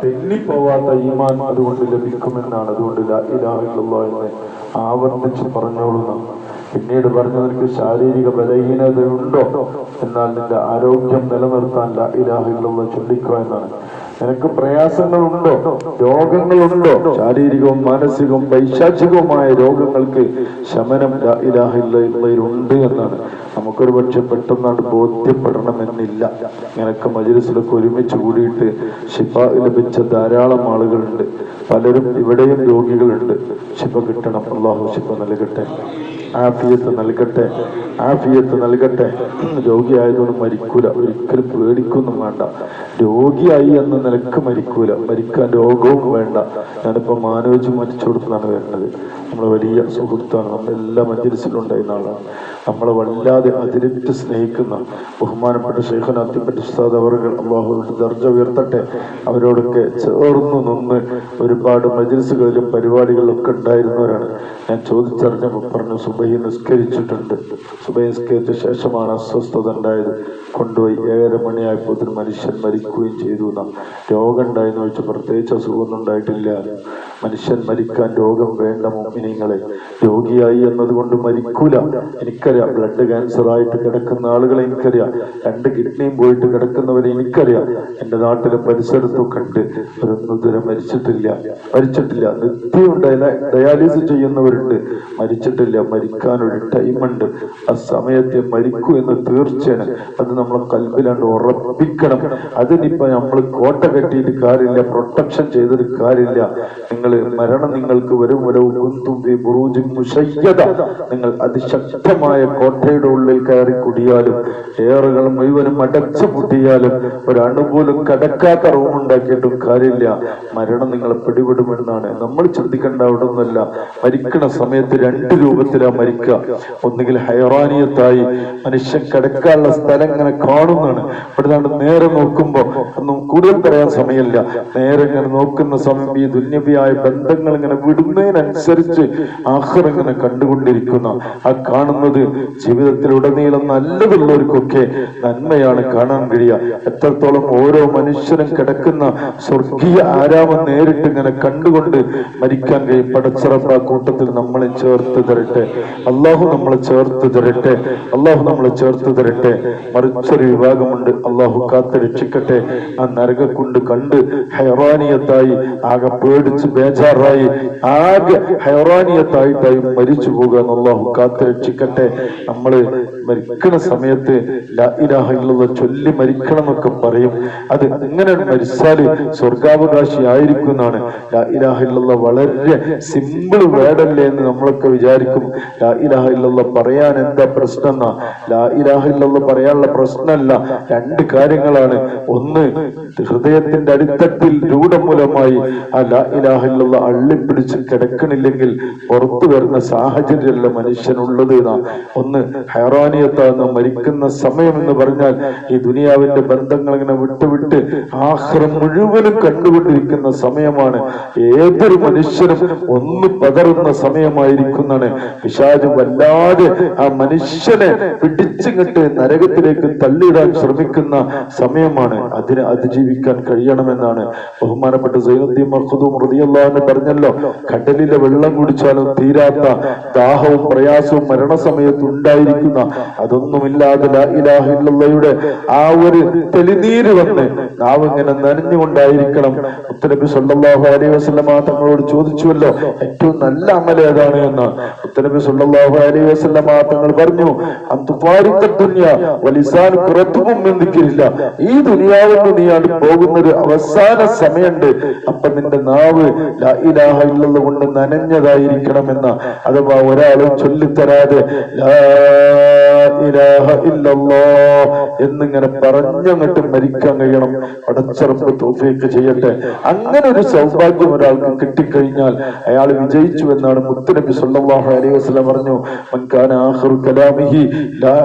തെന്നിപ്പോവാത്ത ഈമാൻ അതുകൊണ്ട് ലഭിക്കുമെന്നാണ്. അതുകൊണ്ട് ലാ ഇലാഹ ഇല്ലല്ലാഹ് എന്ന് ആവർത്തിച്ച് പറഞ്ഞോളുന്ന. പിന്നീട് പറഞ്ഞു, നിനക്ക് ശാരീരിക ബലഹീനതയുണ്ടോ, എന്നാൽ നിന്റെ ആരോഗ്യം നിലനിർത്താൻ ലാ ഇലാഹ ഇല്ലല്ലാഹ് ചൊല്ലിക്കുക എന്നാണ്. നിനക്ക് പ്രയാസങ്ങളുണ്ടോ, രോഗങ്ങളുണ്ടോ, ശാരീരികവും മാനസികവും പൈശാചികവുമായ രോഗങ്ങൾക്ക് ശമനം ലാ ഇലാഹ ഇല്ലല്ലാഹ് ഉണ്ട് എന്നാണ്. നമുക്കൊരു പക്ഷെ പെട്ടെന്നാണ് ബോധ്യപ്പെടണമെന്നില്ല. നിനക്ക് മജ്‌ലിസിലൊക്കെ ഒരുമിച്ച് കൂടിയിട്ട് ശിഫ ലഭിച്ച ധാരാളം ആളുകളുണ്ട്. പലരും ഇവിടെയും രോഗികളുണ്ട്. ശിഫ കിട്ടണം. അല്ലാഹു ശിഫ നൽകട്ടെ, ആഫിയത്ത് നൽകട്ടെ, ആഫിയത്ത് നൽകട്ടെ. രോഗിയായതുകൊണ്ട് മരിക്കൂല, ഒരിക്കലും പേടിക്കൊന്നും വേണ്ട. രോഗിയായി എന്ന നിലക്ക് മരിക്കൂല, മരിക്കാൻ രോഗവും വേണ്ട. ഞാനിപ്പോ മാനോജ് മരിച്ചു കൊടുത്താണ് വരുന്നത്. നമ്മളെ വലിയ സുഹൃത്താണ്, നമ്മളെല്ലാ മജ്‌ലിസിലുണ്ടായിരുന്ന ആളാണ്. നമ്മളെ വല്ലാതെ അതിരിട്ട് സ്നേഹിക്കുന്ന ബഹുമാനപ്പെട്ട ശൈഖുനാ അത്തിപ്പറ്റ ഉസ്താദ് അവറുകൾ, അല്ലാഹുവിന്റെ ദർജ ഉയർത്തട്ടെ. അവരോടൊക്കെ ചേർന്ന് നിന്ന് ഒരുപാട് മജ്‌ലിസുകളിലും പരിപാടികളിലൊക്കെ ഉണ്ടായിരുന്നവരാണ്. ഞാൻ ചോദിച്ചറിഞ്ഞപ്പോൾ പറഞ്ഞു, സുബഹി നിസ്കരിച്ചിട്ടുണ്ട്. സുബഹി നിസ്കരിച്ച ശേഷമാണ് അസ്വസ്ഥത ഉണ്ടായത്. കൊണ്ടുപോയി 7:30 മണിയായപ്പോൾ മനുഷ്യൻ മരിക്കുകയും ചെയ്തു. രോഗം ഉണ്ടായെന്ന് വെച്ച് പ്രത്യേകിച്ച് അസുഖമൊന്നും ഉണ്ടായിട്ടില്ല. മനുഷ്യൻ മരിക്കാൻ രോഗം വേണ്ട മുഅ്മിനീങ്ങളെ. രോഗിയായി എന്നതുകൊണ്ട് മരിക്കൂല. എനിക്കറിയാം, ബ്ലഡ് ക്യാൻസർ ആയിട്ട് കിടക്കുന്ന ആളുകളെ എനിക്കറിയാം, 2 കിഡ്നിയും പോയിട്ട് കിടക്കുന്നവരെ എനിക്കറിയാം. എൻ്റെ നാട്ടിലെ പരിസരത്തൊക്കെ ഉണ്ട്. അവരൊന്നും ഇതുവരെ മരിച്ചിട്ടില്ല. നിത്യവും ഡയാലിസിസ് ചെയ്യുന്നവരുണ്ട്, മരിച്ചിട്ടില്ല. മരിക്കാനൊരു ടൈമുണ്ട്, ആ സമയത്തെ മരിക്കൂ എന്ന് തീർച്ചയാണ്. അത് നമ്മളെ കൽബിലാണ്ട് ഉറപ്പിക്കണം. അതിനിപ്പോ നമ്മൾ കോട്ട കെട്ടിയിട്ട് കാര്യമില്ല, പ്രൊട്ടക്ഷൻ ചെയ്തൊരു കാര്യമില്ല. മരണം നിങ്ങൾക്ക് വരും. നിങ്ങൾ അതിശക്തമായ കോട്ടയുടെ ഉള്ളിൽ കയറി കുടിയാലും, ഏറുകൾ മുഴുവനും അടച്ചു പൂട്ടിയാലും, ഒരു അണുപോലും കടക്കാത്ത റൂം ഉണ്ടാക്കിയിട്ടും കാര്യമില്ല. മരണം നിങ്ങളെ പിടിപെടുമെന്നാണ്. നമ്മൾ ചിന്തിക്കേണ്ട അവിടെ ഒന്നുമല്ല. മരിക്കണ സമയത്ത് 2 രൂപത്തിലാ മരിക്കുക. ഒന്നുകിൽ ഹൈറാനിയത്തായി, മനുഷ്യൻ കിടക്കാനുള്ള സ്ഥലം ഇങ്ങനെ കാണുന്നതാണ്. ഇവിടെ നേരെ നോക്കുമ്പോ ഒന്നും കൂടുതൽ പറയാൻ സമയമില്ല. നേരെ ഇങ്ങനെ നോക്കുന്ന സമയം ഈ ദുന്യവിയായ ബന്ധങ്ങൾ ഇങ്ങനെ വിടുന്നതിനനുസരിച്ച് ആഖിറ ഇങ്ങനെ കണ്ടുകൊണ്ടിരിക്കുന്ന, ആ കാണുന്നത് ജീവിതത്തിലുടനീളം നല്ലതുള്ളവർക്കൊക്കെ നന്മയാണ് കാണാൻ കഴിയുക. എത്രത്തോളം ഓരോ മനുഷ്യനും കിടക്കുന്ന സ്വർഗീയ ആരാമം നേരിട്ട് ഇങ്ങനെ കണ്ടുകൊണ്ട് മരിക്കാൻ കഴിയും. പടച്ചിറപ്പ് ആ കൂട്ടത്തിൽ നമ്മളെ ചേർത്ത് തരട്ടെ. അള്ളാഹു നമ്മളെ ചേർത്ത് തരട്ടെ. അള്ളാഹു നമ്മളെ ചേർത്ത് തരട്ടെ. മറിച്ചൊരു വിഭാഗമുണ്ട്, അള്ളാഹു കാത്ത് രക്ഷിക്കട്ടെ. ആ നരകക്കുണ്ട് കണ്ട് ഹൈറാനിയത്തായി, ആകെ പേടിച്ച് ബേജാറായി, ആകെ ഹൈറാനിയത്തായിട്ടായി മരിച്ചു പോകുക. അള്ളാഹു കാത്ത് രക്ഷിക്കട്ടെ. നമ്മള് മരിക്കണ സമയത്ത് ലാ ഇലാഹ ഇല്ലല്ലാഹ് ചൊല്ലി മരിക്കണം എന്നൊക്കെ പറയും. അത് ഇങ്ങനെ മരിച്ചാല് സ്വർഗാവകാശി ആയിരിക്കും എന്നാണ്. ലാ ഇലാഹ ഇല്ലല്ലാഹ് വളരെ സിമ്പിൾ വേർഡല്ലേ എന്ന് നമ്മളൊക്കെ വിചാരിക്കും. ലാ ഇലാഹ ഇല്ലല്ലാഹ് പറയാൻ എന്താ പ്രശ്നം എന്നാ? ലാ ഇലാഹ ഇല്ലല്ലാഹ് പറയാനുള്ള പ്രശ്നമല്ല, 2 കാര്യങ്ങളാണ്. ഒന്ന്, ഹൃദയത്തിന്റെ അടിത്തട്ടിൽ രൂഢമൂലമായി ആ ലാ ഇലാഹ ഇല്ലല്ലാഹ് അള്ളിപ്പിടിച്ച് കിടക്കണില്ലെങ്കിൽ പുറത്തു വരുന്ന സാഹചര്യമല്ല മനുഷ്യനുള്ളത് എന്നാ. ഒന്ന്, ഹൈറാനിയത്താകുന്ന മരിക്കുന്ന സമയം എന്ന് പറഞ്ഞാൽ ഈ ദുനിയാവിന്റെ ബന്ധങ്ങൾ ഇങ്ങനെ വിട്ടുവിട്ട് ആഖിറ മുഴുവനും കണ്ടുകൊണ്ടിരിക്കുന്ന സമയമാണ്. ഏതൊരു മനുഷ്യനും ഒന്ന് പതറുന്ന സമയമായിരിക്കുന്നതാണ്. പിശാച് വല്ലാതെ ആ മനുഷ്യനെ പിടിച്ചിങ്ങട്ട് നരകത്തിലേക്ക് തള്ളിയിടാൻ ശ്രമിക്കുന്ന സമയമാണ്. അതിനെ അതിജീവിക്കാൻ കഴിയണമെന്നാണ് ബഹുമാനപ്പെട്ട സൈനുദ്ദീൻ മഖ്ദൂം റളിയല്ലാഹു അൻഹു പറഞ്ഞല്ലോ, കടലിലെ വെള്ളം കുടിച്ചാലും തീരാത്ത ദാഹവും പ്രയാസവും മരണസമയത്ത് ഉണ്ടായിരിക്കുന്ന, അതൊന്നുമില്ലാതെ ലാ ഇലാഹ ഇല്ലല്ലാഹയുടെ ആ ഒരു തെളിനീര് വന്ന് നാം ഇങ്ങനെ നനഞ്ഞുകൊണ്ടായിരിക്കണം. മുത്തനബി സല്ലല്ലാഹു അലൈഹി വസല്ലമ തങ്ങളോട് ചോദിച്ചുവല്ലോ, ഏറ്റവും നല്ല അമൽ ഏതാണ് എന്ന്. മുത്തനബി സല്ലല്ലാഹു അലൈഹി വസല്ലമ തങ്ങൾ പറഞ്ഞു, ഈ ദുനിയാവിൽ നീയാണ് പോകുന്നൊരു അവസാന സമയമുണ്ട്. അപ്പൊ നിന്റെ നാവ് ലാ ഇലാഹ ഇല്ലല്ലാഹ് കൊണ്ട് നനഞ്ഞതായിരിക്കണമെന്ന. അഥവാ ഒരാളും ചൊല്ലിത്തരാതെ ലാ ഇലാഹ ഇല്ലല്ലാഹ് എന്നിങ്ങനെ പറഞ്ഞങ്ങോട്ട് മരിക്കാൻ കഴിയണം. പടച്ചറപ്പ് തൗഫീഖ് ചെയ്യട്ടെ. അങ്ങനെ ഒരു സൗഭാഗ്യം ഒരാൾക്ക് കിട്ടിക്കഴിഞ്ഞാൽ അയാൾ വിജയിച്ചു എന്നാണ് മുത്തുനബി സല്ലല്ലാഹു അലൈഹി വസല്ലം പറഞ്ഞു. മൻ കാന ആഖിറു കലാമിഹി ലാ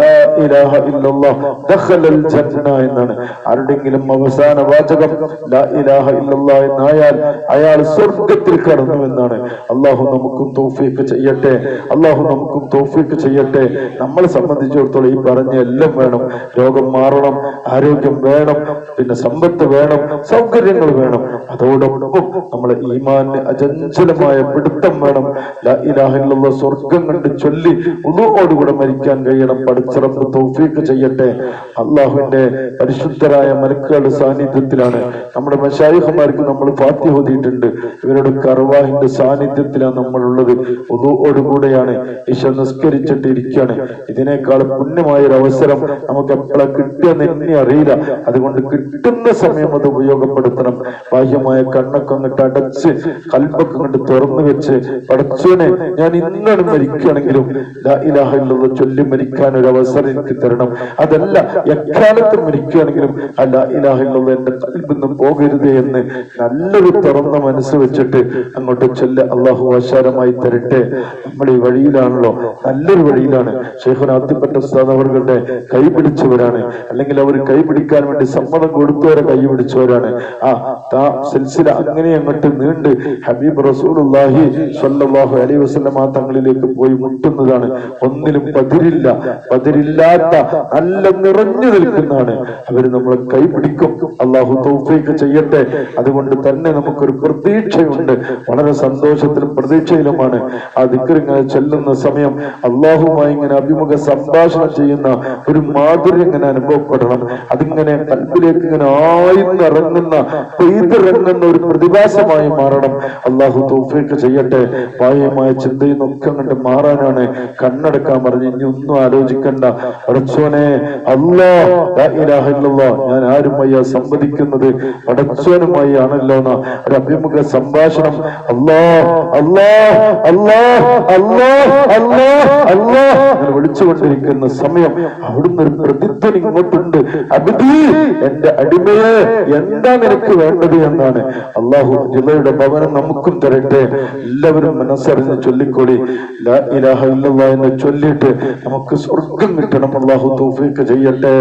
ഇലാഹ ഇല്ലല്ലാഹ് ദഖലൽ ജന്ന എന്നാണ്. ആരുടെങ്കിലും അവസാന വാചകം ലാ ഇലാഹ ഇല്ലല്ലാഹ് എന്നായാൽ പറയാൻ അയാൾ സ്വർഗത്തിൽ കടന്നു എന്നാണ്. അള്ളാഹു നമുക്കും തൗഫീഖ് ചെയ്യട്ടെ, അള്ളാഹു നമുക്കും തൗഫീഖ് ചെയ്യട്ടെ. നമ്മളെ സംബന്ധിച്ചിടത്തോളം ഈ പറഞ്ഞ എല്ലാം വേണം. രോഗം മാറണം, ആരോഗ്യം വേണം, പിന്നെ സമ്പത്ത് വേണം, സൗകര്യങ്ങൾ വേണം. അതോടൊപ്പം നമ്മളെ ഈമാന് അചഞ്ചലമായ പിടുത്തം വേണം. ലാ ഇലാഹ ഇല്ലല്ലാഹ് സ്വർഗം കണ്ട് ചൊല്ലി വുളൂഓടുകൂടെ മരിക്കാൻ കഴിയണം. പടച്ച റബ്ബ് തൗഫീഖ് ചെയ്യട്ടെ. അള്ളാഹുവിന്റെ പരിശുദ്ധരായ മലക്കുകളുടെ സാന്നിധ്യത്തിലാണ് നമ്മുടെ മശായിഖുമാർക്ക് നമ്മൾ ഫാത്തിഹ ഓതിയിട്ടുണ്ട്. ഇവരുടെ അർവാഹിന്റെ സാന്നിധ്യത്തിലാണ് നമ്മളുള്ളത്. വുളൂഓടുകൂടെയാണ് ഇശ നിസ്കരിച്ചിട്ട് ഇരിക്കുകയാണ്. ഇതിനേക്കാൾ പുണ്യമായ ഒരു അവസരം നമുക്ക് എപ്പോഴാ കിട്ടിയെന്ന് എന്നെ അറിയില്ല. അതുകൊണ്ട് കിട്ടുന്ന സമയം അത് ഉപയോഗപ്പെടുത്തണം. ബാഹ്യമായ കണ്ണൊക്കെ അങ്ങോട്ട് അടച്ച് കൽബൊക്കെ അങ്ങോട്ട് തുറന്നു വെച്ച് പടച്ചോനെ ഞാൻ ഇന്നാണ് മരിക്കുകയാണെങ്കിലും ലാ ഇലാഹ ഇല്ലല്ലാഹ് ചൊല്ലി മരിക്കാൻ ഒരു അവസരം എനിക്ക് തരണം. അതല്ല എക്കാലത്ത് മരിക്കുകയാണെങ്കിലും ആ ലാ ഇലാഹ ഇല്ലല്ലാഹ് എന്റെ കൽബിൽ നിന്ന് പോകരുത് എന്ന് നല്ലൊരു തുറന്ന മനസ്സ് വെച്ചിട്ട് അങ്ങോട്ട് ചൊല്ല. അള്ളാഹു ആശാരമായി തരട്ടെ. നമ്മൾ ഈ വഴിയിലാണല്ലോ, നല്ലൊരു വഴിയിലാണ്. ശൈഖുന ആത്തിപ്പറ്റ ഉസ്താദ് അവരുടെ കൈ പിടിച്ചവരാണ്, അല്ലെങ്കിൽ അവർ കൈ പിടിക്കാൻ വേണ്ടി സമ്മതം കൊടുത്തവരെ കൈ പിടിച്ചവരാണ്. സിൽസില അങ്ങനെ അങ്ങോട്ട് നീണ്ട് ഹബീബ് റസൂലുള്ളാഹി സ്വല്ലല്ലാഹു അലൈഹി വസല്ലം ആ തങ്ങളിലേക്ക് പോയി മുട്ടുന്നതാണ്. ഒന്നിലും പതിരില്ല, പതിരില്ലാത്ത നല്ല നിറഞ്ഞു നിൽക്കുന്നതാണ്. അവര് നമ്മളെ കൈ പിടിക്കും. അള്ളാഹു തൗഫീഖ് ചെയ്യട്ടെ. അതുകൊണ്ട് തന്നെ നമുക്കൊരു പ്രതീക്ഷയുണ്ട്. വളരെ സന്തോഷത്തിലും പ്രതീക്ഷയിലുമാണ് ആ ദിക്ർ ഇങ്ങനെ ചെല്ലുന്ന സമയം. അള്ളാഹുമായി ഇങ്ങനെ അഭിമുഖ സംഭാഷണം ചെയ്യുന്ന ഒരു മാധുര്യം ഇങ്ങനെ അനുഭവപ്പെടണം. അതിങ്ങനെ കൽബിലേക്ക് ഇങ്ങനെ ആയിന്നിറങ്ങുന്ന പെയ്തിറങ്ങുന്ന ഒരു പ്രതിഭാസമായി മാറണം. അള്ളാഹു തൗഫീഖ് ചെയ്യട്ടെ. ബാഹ്യമായ ചിന്തയിൽ നിന്നൊക്കെ അങ്ങോട്ട് മാറാനാണ് കണ്ണടക്കാൻ പറഞ്ഞ് ഇനി ഒന്നും ആലോചിക്കണ്ട. പടച്ചോനെ അല്ലാഹ് ലാ ഇലാഹ ഇല്ലല്ലാഹ് ഞാൻ ആരുമായി സംവദിക്കുന്നത് പടച്ചോനുമായി ആണല്ലോ എന്ന ഒരു അഭിമുഖ സംഭാഷണം. അല്ലാഹ് അല്ലാഹ് അല്ലാഹ് അല്ലാഹ് അല്ലാഹ് അല്ലാഹ് അങ്ങനെ വിളിച്ചുകൊണ്ടിരിക്കുന്ന സമയം അവിടുന്ന് ഒരു പ്രതിധ്വനി ഇങ്ങോട്ടുണ്ട്. അബ്ദീ എന്റെ അടിമയെ എന്താ നിനക്ക് വേണ്ടത് എന്നാണ്. അള്ളാഹു ജില്ലയുടെ ഭവനം നമുക്കും തരട്ടെ. എല്ലാവരും മനസ്സറിഞ്ഞ് ചൊല്ലിക്കൊടി ലാ ഇലാഹ ഇല്ലല്ലാഹ് എന്ന് ചൊല്ലിയിട്ട് നമുക്ക് സ്വർഗം കിട്ടണം. അള്ളാഹു തൗഫീഖ് ചെയ്യട്ടെ.